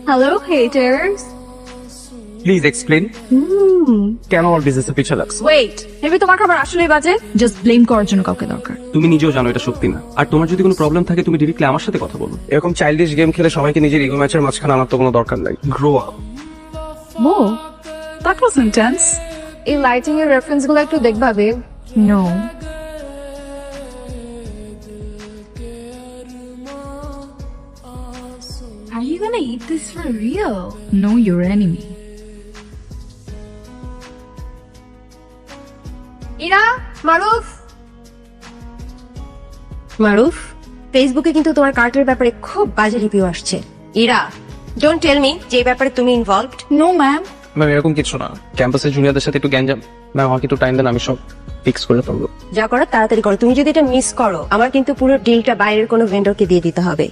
Hello haters. Please explain কেন আমার বিজনেসের পিছে লাগছে। ওয়েট, মেবি তোমার খাবার আসলেই বাজে। জাস্ট ব্লেম করার জন্য কাউকে দরকার। তুমি নিজেও জানো এটা সত্যি না, আর তোমার যদি কোনো প্রবলেম থাকে তুমি ডিরেক্টলি আমার সাথে কথা বলো। এরকম চাইল্ডিশ গেম খেলে সবাইকে নিজের ইগো ম্যাচের মাঝখানে আনার তো কোনো দরকার নাই। Grow up. Oh, that was intense. এই লাইটিং এর রেফারেন্স গুলো একটু দেখবা babe. No. Are you gonna eat this for real? Know your enemy. Ira, Maruf. Maruf, ফেসবুকে কিন্তু তোমার কার্টের ব্যাপারে খুব বাজে রিভিউ আসছে। ইরা, ডোন্ট টেল মি যে এই ব্যাপারে তুমি ইনভলভড। No ma'am. ম্যাম এরকম কিছু না, ক্যাম্পাসের জুনিয়রদের সাথে একটু গ্যাঞ্জাম। ম্যাম আমাকে একটু টাইম দেন, আমি সব ফিক্স করে ফেলবো। যা করার তাড়াতাড়ি করো, তুমি যদি এটা মিস করো আমার কিন্তু পুরো ডিলটা বাইরের কোনো ভেন্ডরকে দিয়ে দিতে হবে।